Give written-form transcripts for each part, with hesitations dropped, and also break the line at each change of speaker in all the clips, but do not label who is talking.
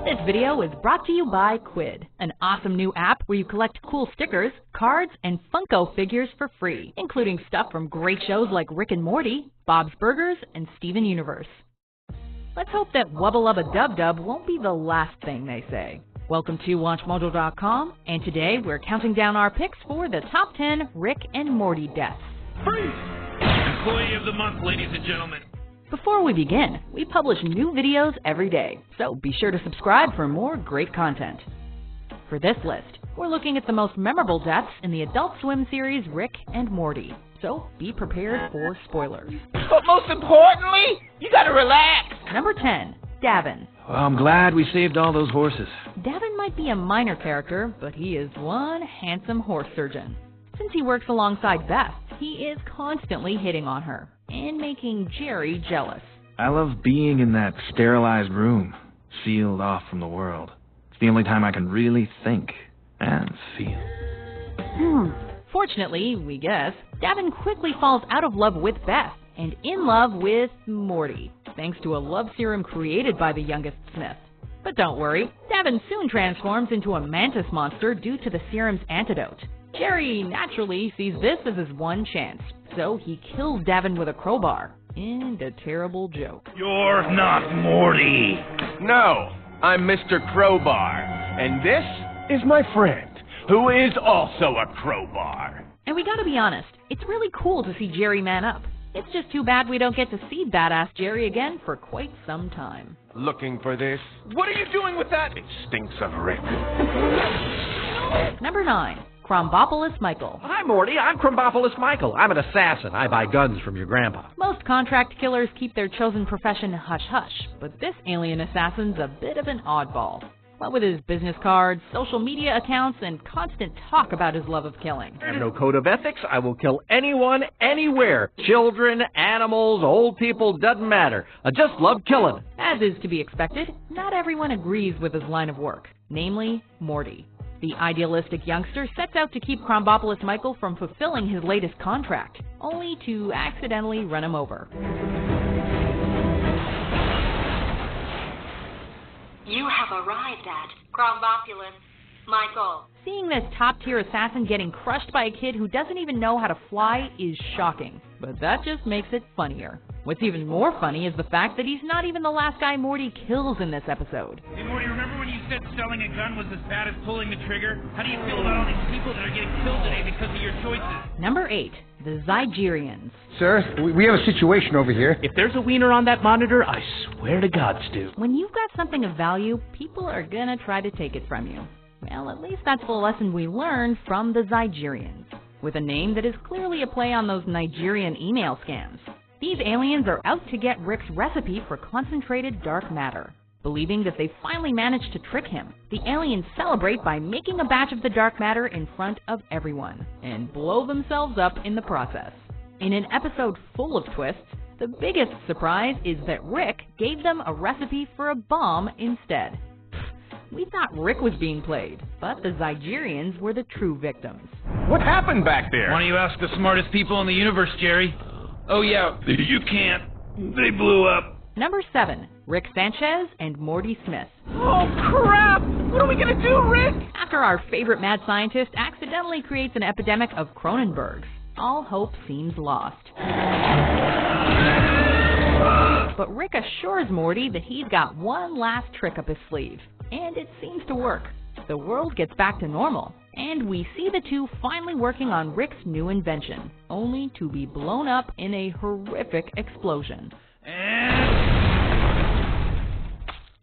This video is brought to you by Quid, an awesome new app where you collect cool stickers, cards, and Funko figures for free, including stuff from great shows like Rick and Morty, Bob's Burgers, and Steven Universe. Let's hope that Wubba Lubba Dub Dub won't be the last thing they say. Welcome to WatchMojo.com, and today we're counting down our picks for the top 10 Rick and Morty deaths.
Freeze! Employee of the month, ladies and gentlemen.
Before we begin, we publish new videos every day, so be sure to subscribe for more great content. For this list, we're looking at the most memorable deaths in the Adult Swim series Rick and Morty, so be prepared for spoilers.
But most importantly, you gotta relax.
Number 10, Davin.
Well, I'm glad we saved all those horses.
Davin might be a minor character, but he is one handsome horse surgeon. Since he works alongside Beth, he is constantly hitting on her and making Jerry jealous.
I love being in that sterilized room, sealed off from the world. It's the only time I can really think and feel.
Fortunately, we guess, Davin quickly falls out of love with Beth and in love with Morty, thanks to a love serum created by the youngest Smith. But don't worry, Davin soon transforms into a mantis monster due to the serum's antidote. Jerry naturally sees this as his one chance, so he kills Davin with a crowbar. And a terrible joke.
You're not Morty.
No, I'm Mr. Crowbar, and this is my friend, who is also a crowbar.
And we gotta be honest, it's really cool to see Jerry man up. It's just too bad we don't get to see badass Jerry again for quite some time.
Looking for this? What are you doing with that? It stinks of Rick.
Number 9. Krombopolis Michael.
Hi, Morty. I'm Krombopolis Michael. I'm an assassin. I buy guns from your grandpa.
Most contract killers keep their chosen profession hush-hush, but this alien assassin's a bit of an oddball. What with his business cards, social media accounts, and constant talk about his love of killing.
I have no code of ethics. I will kill anyone, anywhere. Children, animals, old people, doesn't matter. I just love killing.
As is to be expected, not everyone agrees with his line of work, namely Morty. The idealistic youngster sets out to keep Krombopolis Michael from fulfilling his latest contract, only to accidentally run him over.
You have arrived at Krombopolis Michael.
Seeing this top-tier assassin getting crushed by a kid who doesn't even know how to fly is shocking, but that just makes it funnier. What's even more funny is the fact that he's not even the last guy Morty kills in this episode.
Hey, Morty, remember when you said selling a gun was as bad as pulling the trigger? How do you feel about all these people that are getting killed today because of your choices?
Number 8, the Zygerians.
Sir, we have a situation over here.
If there's a wiener on that monitor, I swear to God, Stu.
When you've got something of value, people are gonna try to take it from you. Well, at least that's the lesson we learned from the Zygerians, with a name that is clearly a play on those Nigerian email scams. These aliens are out to get Rick's recipe for concentrated dark matter. Believing that they finally managed to trick him, the aliens celebrate by making a batch of the dark matter in front of everyone, and blow themselves up in the process. In an episode full of twists, the biggest surprise is that Rick gave them a recipe for a bomb instead. We thought Rick was being played, but the Zygerians were the true victims.
What happened back there?
Why don't you ask the smartest people in the universe, Jerry? Oh yeah, you can't. They blew up.
Number 7, Rick Sanchez and Morty Smith.
Oh, crap! What are we gonna do, Rick?
After our favorite mad scientist accidentally creates an epidemic of Cronenbergs, all hope seems lost. But Rick assures Morty that he's got one last trick up his sleeve, and it seems to work. The world gets back to normal, and we see the two finally working on Rick's new invention, only to be blown up in a horrific explosion.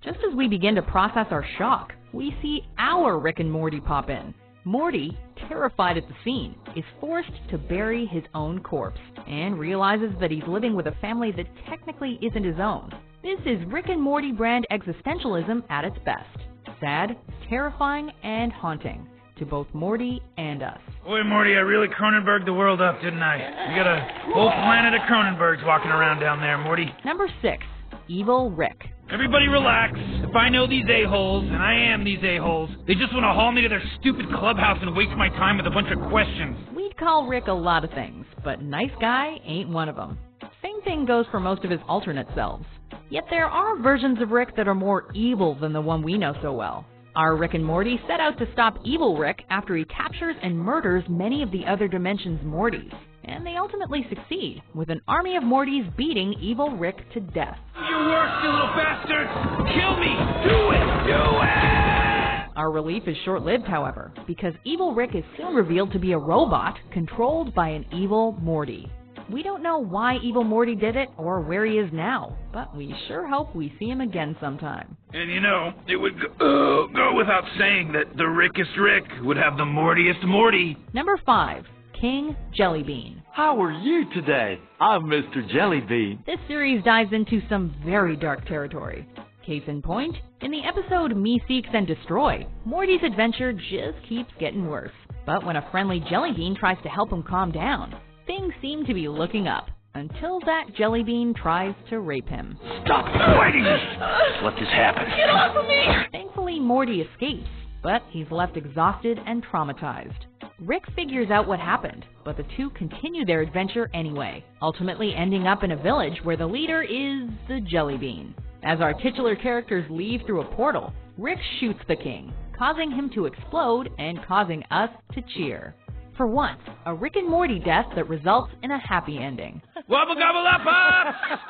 Just as we begin to process our shock, we see our Rick and Morty pop in. Morty, terrified at the scene, is forced to bury his own corpse, and realizes that he's living with a family that technically isn't his own. This is Rick and Morty brand existentialism at its best. Sad, terrifying, and haunting to both Morty and us.
Boy, Morty, I really Cronenberged the world up, didn't I? We got a whole planet of Cronenbergs walking around down there, Morty.
Number 6, Evil Rick.
Everybody relax. If I know these a-holes, and I am these a-holes, they just want to haul me to their stupid clubhouse and waste my time with a bunch of questions.
We'd call Rick a lot of things, but nice guy ain't one of them. Same thing goes for most of his alternate selves. Yet there are versions of Rick that are more evil than the one we know so well. Our Rick and Morty set out to stop evil Rick after he captures and murders many of the other dimension's Mortys. And they ultimately succeed, with an army of Mortys beating evil Rick to death.
Your worst, you little bastard! Kill me! Do it! Do it!
Our relief is short-lived, however, because evil Rick is soon revealed to be a robot controlled by an evil Morty. We don't know why evil Morty did it or where he is now, but we sure hope we see him again sometime.
And you know, it would go without saying that the Rickest Rick would have the Mortiest Morty.
Number 5. King Jellybean.
How are you today? I'm Mr. Jellybean.
This series dives into some very dark territory. Case in point, in the episode Me Seeks and Destroy, Morty's adventure just keeps getting worse. But when a friendly Jellybean tries to help him calm down, things seem to be looking up, until that Jellybean tries to rape him.
Stop fighting me! Let this happen. Get off of me!
Thankfully, Morty escapes, but he's left exhausted and traumatized. Rick figures out what happened, but the two continue their adventure anyway, ultimately ending up in a village where the leader is the Jellybean. As our titular characters leave through a portal, Rick shoots the king, causing him to explode and causing us to cheer. For once, a Rick and Morty death that results in a happy ending.
Wobble gobble up!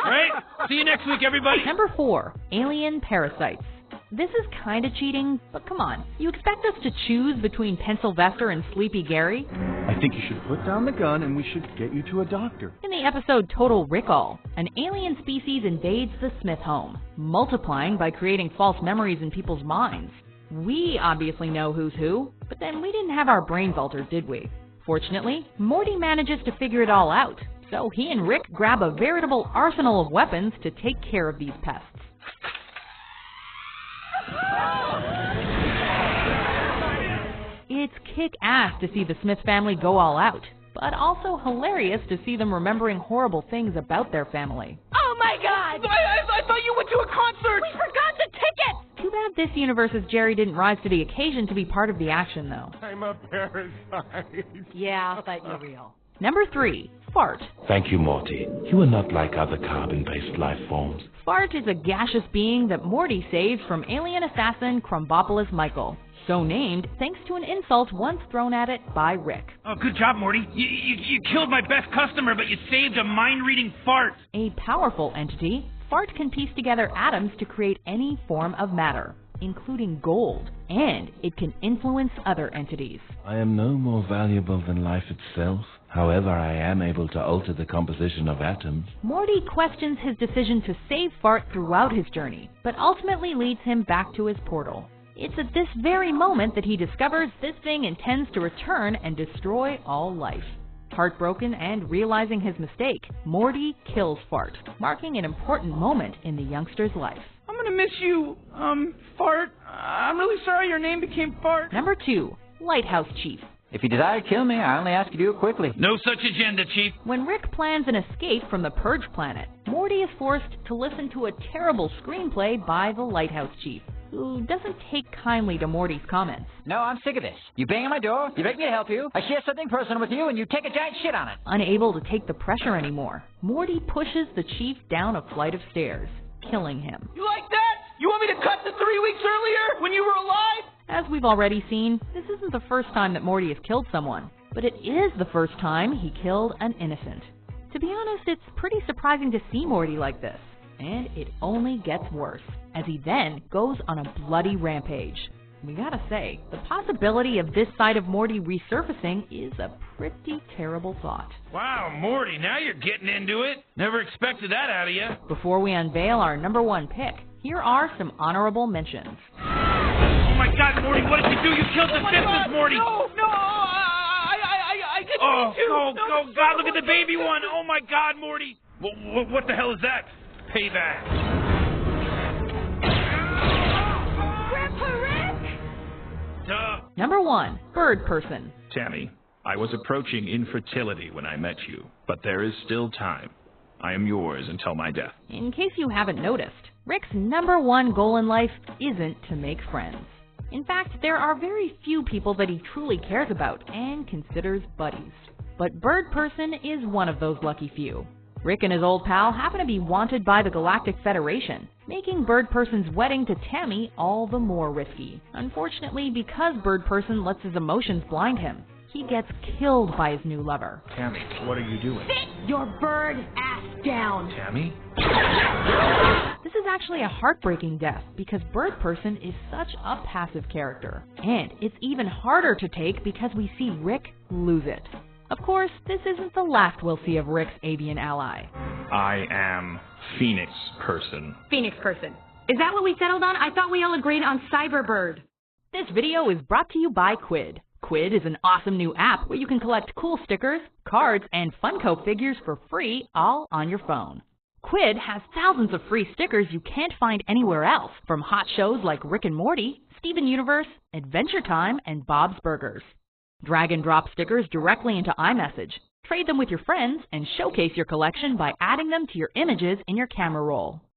Right? See you next week, everybody.
Number 4. Alien Parasites. This is kinda cheating, but come on. You expect us to choose between Pencilvester and Sleepy Gary?
I think you should put down the gun and we should get you to a doctor.
In the episode Total Recall, an alien species invades the Smith home, multiplying by creating false memories in people's minds. We obviously know who's who, but then we didn't have our brains altered, did we? Fortunately, Morty manages to figure it all out, so he and Rick grab a veritable arsenal of weapons to take care of these pests. It's kick-ass to see the Smith family go all out, but also hilarious to see them remembering horrible things about their family.
Oh my God!
I thought you went to a concert!
We forgot the ticket!
Too bad this universe's Jerry didn't rise to the occasion to be part of the action, though.
I'm a parasite.
Yeah, but you're real. Number 3. Fart.
Thank you, Morty. You are not like other carbon-based life forms.
Fart is a gaseous being that Morty saved from alien assassin Crumbopolis Michael. So named thanks to an insult once thrown at it by Rick.
Oh, good job, Morty. You killed my best customer, but you saved a mind-reading fart.
A powerful entity, Fart can piece together atoms to create any form of matter, including gold, and it can influence other entities.
I am no more valuable than life itself. However, I am able to alter the composition of atoms.
Morty questions his decision to save Fart throughout his journey, but ultimately leads him back to his portal. It's at this very moment that he discovers this thing intends to return and destroy all life. Heartbroken and realizing his mistake, Morty kills Fart, marking an important moment in the youngster's life.
I'm gonna miss you, Fart. I'm really sorry your name became Fart.
Number 2. Lighthouse Chief.
If you desire to kill me, I only ask you to do it quickly.
No such agenda, Chief.
When Rick plans an escape from the Purge planet, Morty is forced to listen to a terrible screenplay by the Lighthouse Chief, who doesn't take kindly to Morty's comments.
No, I'm sick of this. You bang on my door, you beg me to help you, I share something personal with you, and you take a giant shit on it.
Unable to take the pressure anymore, Morty pushes the Chief down a flight of stairs, killing him.
You like that? You want me to cut to 3 weeks earlier, when you were alive?
As we've already seen, this isn't the first time that Morty has killed someone, but it is the first time he killed an innocent. To be honest, it's pretty surprising to see Morty like this, and it only gets worse, as he then goes on a bloody rampage. We gotta say, the possibility of this side of Morty resurfacing is a pretty terrible thought.
Wow, Morty, now you're getting into it. Never expected that out of you.
Before we unveil our number 1 pick, here are some honorable mentions.
Oh my God, Morty, what did you do? You killed the sisters, Morty! No, I didn't mean to! Oh, God, look at the baby one! Oh my God, Morty! What the hell is that? Payback.
Grandpa Rick!
Duh.
Number 1, Bird Person.
Tammy, I was approaching infertility when I met you, but there is still time. I am yours until my death.
In case you haven't noticed, Rick's number 1 goal in life isn't to make friends. In fact, there are very few people that he truly cares about and considers buddies. But Bird Person is one of those lucky few. Rick and his old pal happen to be wanted by the Galactic Federation, making Bird Person's wedding to Tammy all the more risky. Unfortunately, because Bird Person lets his emotions blind him, he gets killed by his new lover.
Tammy, what are you doing?
Sit your bird ass down.
Tammy?
This is actually a heartbreaking death because Bird Person is such a passive character. And it's even harder to take because we see Rick lose it. Of course, this isn't the last we'll see of Rick's avian ally.
I am Phoenix Person.
Phoenix Person. Is that what we settled on? I thought we all agreed on Cyberbird.
This video is brought to you by Quid. Quid is an awesome new app where you can collect cool stickers, cards, and Funko figures for free all on your phone. Quid has thousands of free stickers you can't find anywhere else, from hot shows like Rick and Morty, Steven Universe, Adventure Time, and Bob's Burgers. Drag and drop stickers directly into iMessage, trade them with your friends, and showcase your collection by adding them to your images in your camera roll.